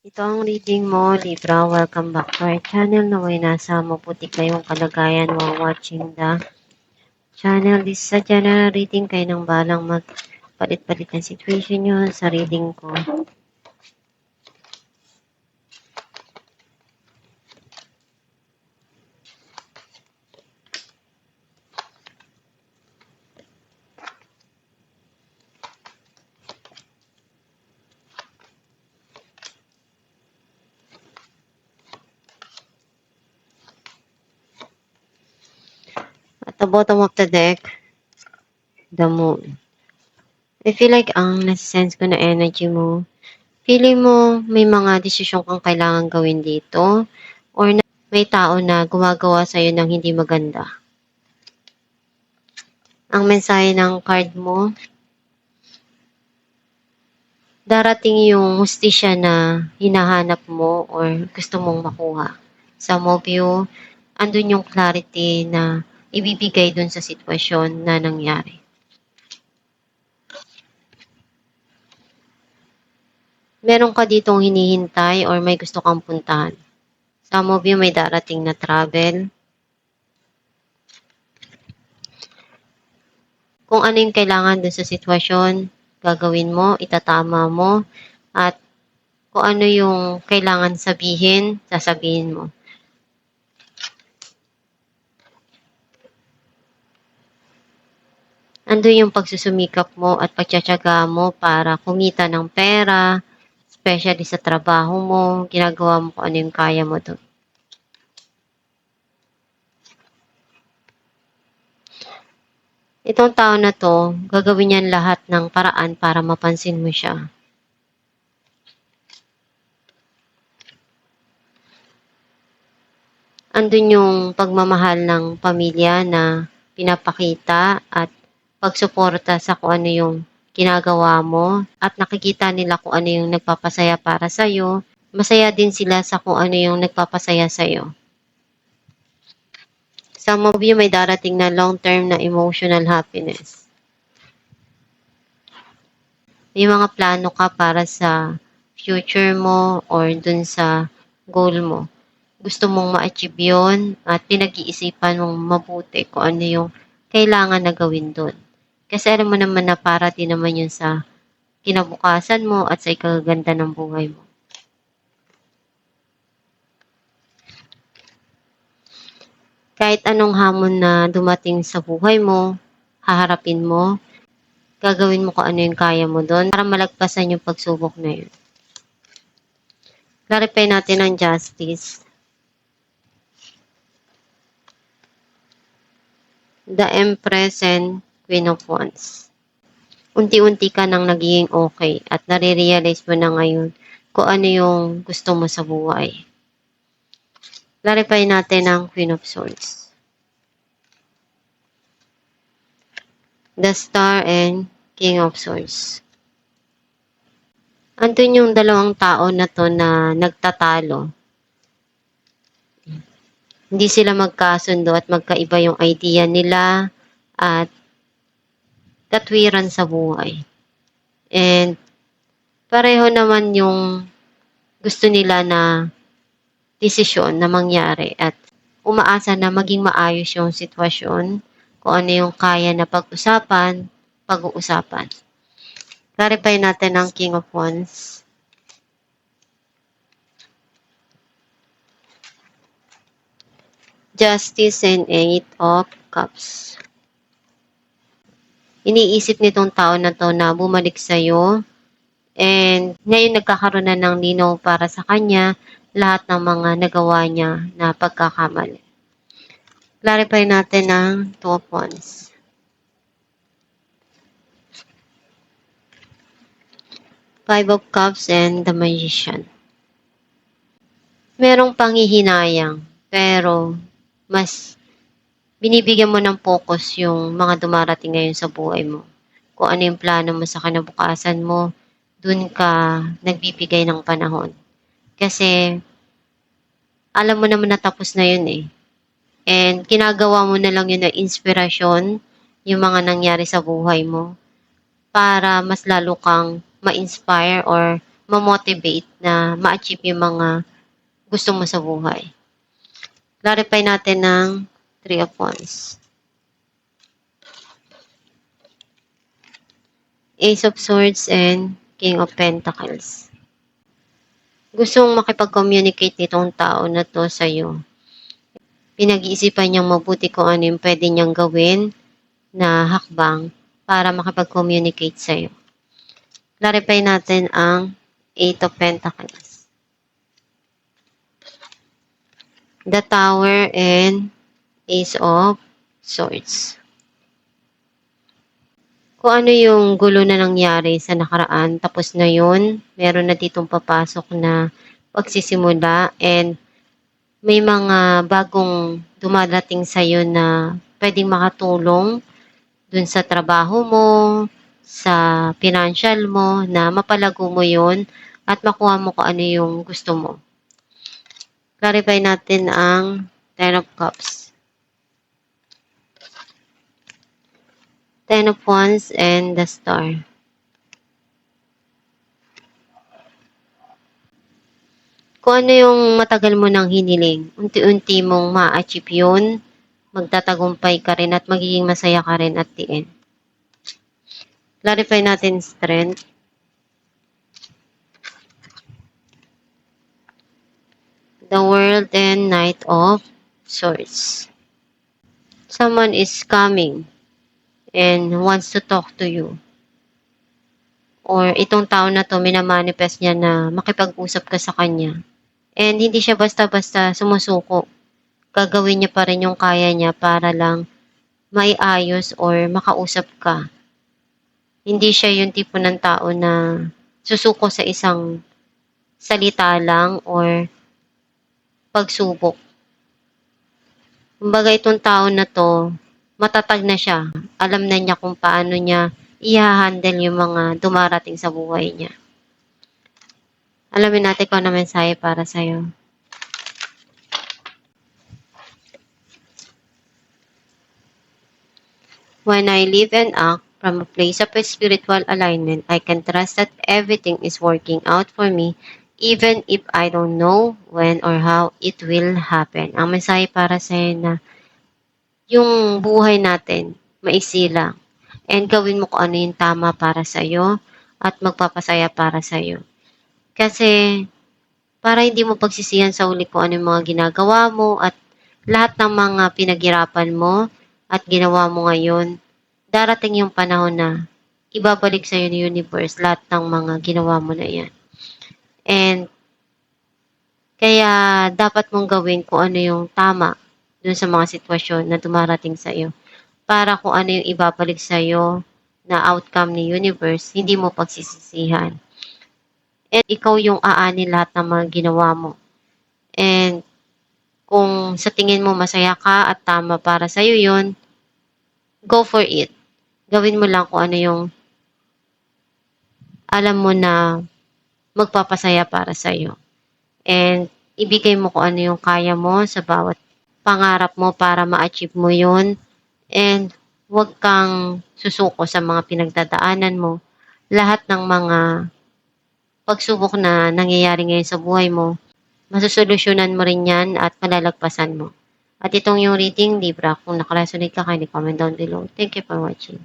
Ito ang reading mo, Libra. Welcome back to our channel. Naway nasa mabuti kayong kalagayan while watching the channel. This is a general reading. Kayo nang balang magpalit-palit ng situation nyo sa reading ko. At the bottom of the deck, the moon. I feel like ang nasa-sense ko na energy mo, feeling mo may mga desisyon kang kailangan gawin dito or may tao na gumagawa sa'yo ng hindi maganda. Ang mensahe ng card mo, darating yung hustisya na hinahanap mo or gusto mong makuha. Some of you, andun yung clarity na ibibigay dun sa sitwasyon na nangyari. Meron ka ditong hinihintay or may gusto kang puntahan. Some of you may darating na travel. Kung ano yung kailangan dun sa sitwasyon, gagawin mo, itatama mo, at kung ano yung kailangan sabihin, sasabihin mo. Andun yung pagsusumikap mo at pagtsatsaga mo para kumita ng pera, especially sa trabaho mo, ginagawa mo kung ano yung kaya mo doon. Itong tao na to, gagawin niyan lahat ng paraan para mapansin mo siya. Andun yung pagmamahal ng pamilya na pinapakita at pagsuporta sa kung ano yung ginagawa mo at nakikita nila kung ano yung nagpapasaya para sa'yo. Masaya din sila sa kung ano yung nagpapasaya sa'yo. Some of you may darating na long-term na emotional happiness. May mga plano ka para sa future mo or dun sa goal mo. Gusto mong ma-achieve yun at pinag-iisipan mong mabuti kung ano yung kailangan na gawin dun. Kasi alam mo naman na para din naman yun sa kinabukasan mo at sa ikaganda ng buhay mo. Kahit anong hamon na dumating sa buhay mo, haharapin mo, gagawin mo kung ano yung kaya mo doon para malagpasan yung pagsubok na yun. Clarify natin ang justice. The Empress and Queen of Wands. Unti-unti ka nang nagiging okay at nare-realize mo na ngayon kung ano yung gusto mo sa buhay. Clarify natin ang Queen of Swords. The Star and King of Swords. Andun yung dalawang tao na to na nagtatalo. Hindi sila magkasundo at magkaiba yung idea nila at katwiran sa buhay. And pareho naman yung gusto nila na desisyon na mangyari at umaasa na maging maayos yung sitwasyon kung ano yung kaya na pag-uusapan. Clarify natin ang King of Wands. Justice and Eight of Cups. Iniisip nitong tao na to na bumalik sa'yo and ngayon nagkakaroon na ng linaw para sa kanya lahat ng mga nagawa niya na pagkakamali. Clarify natin ang Two of Wands. Five of Cups and the Magician. Merong panghihinayang, pero mas binibigyan mo ng focus yung mga dumarating ngayon sa buhay mo. Kung ano yung plano mo sa kinabukasan mo, dun ka nagbibigay ng panahon. Kasi alam mo naman na tapos na yun eh. And ginagawa mo na lang yun na inspirasyon yung mga nangyari sa buhay mo para mas lalo kang ma-inspire or ma-motivate na ma-achieve yung mga gusto mo sa buhay. Clarify natin ng Three of Wands. Ace of Swords and King of Pentacles. Gustong makipag-communicate nitong tao na to sa'yo. Pinag-iisipan niyang mabuti kung ano yung pwede niyang gawin na hakbang para makipag-communicate sa'yo. Clarify natin ang Eight of Pentacles, the Tower, and Ace of Swords. Kung ano yung gulo na nangyari sa nakaraan, tapos na yun, meron na ditong papasok na pagsisimula, and may mga bagong dumadating sa'yo na pwedeng makatulong dun sa trabaho mo, sa financial mo, na mapalago mo yun at makuha mo kung ano yung gusto mo. Clarify natin ang Ten of Cups, Ten of Wands, and the Star. Kung ano yung matagal mo nang hiniling, unti-unti mong ma-achieve yun, magtatagumpay ka rin at magiging masaya ka rin at the end. Clarify natin Strength, the World, and Knight of Swords. Someone is coming and wants to talk to you. Or itong tao na to, minamanifest niya na makipag-usap ka sa kanya. And hindi siya basta-basta sumusuko. Gagawin niya pa rin yung kaya niya para lang maiayos or makausap ka. Hindi siya yung tipo ng tao na susuko sa isang salita lang or pagsubok. Kumbaga itong tao na to, matatag na siya. Alam na niya kung paano niya i-handle yung mga dumarating sa buhay niya. Alamin natin kung ano mensahe para sa'yo. When I live and act from a place of spiritual alignment, I can trust that everything is working out for me, even if I don't know when or how it will happen. Ang mensahe para sa'yo na yung buhay natin, maiksi lang. And gawin mo kung ano yung tama para sa'yo at magpapasaya para sa'yo. Kasi para hindi mo pagsisihan sa uli kung ano yung mga ginagawa mo at lahat ng mga pinaghirapan mo at ginawa mo ngayon, darating yung panahon na ibabalik sa'yo ng universe lahat ng mga ginawa mo na yan. And kaya dapat mong gawin kung ano yung tama dun sa mga sitwasyon na dumarating sa'yo. Para kung ano yung ibabalik sa'yo na outcome ni universe, hindi mo pagsisisihan. And ikaw yung aanin lahat ng mga ginawa mo. And kung sa tingin mo masaya ka at tama para sa'yo yun, go for it. Gawin mo lang kung ano yung alam mo na magpapasaya para sa'yo. And ibigay mo kung ano yung kaya mo sa bawat pangarap mo para ma-achieve mo yun. And huwag kang susuko sa mga pinagdadaanan mo. Lahat ng mga pagsubok na nangyayari ngayon sa buhay mo, masusolusyonan mo rin yan at malalagpasan mo. At itong yung reading, Libra, kung nakaresonate ka, kindly comment down below. Thank you for watching.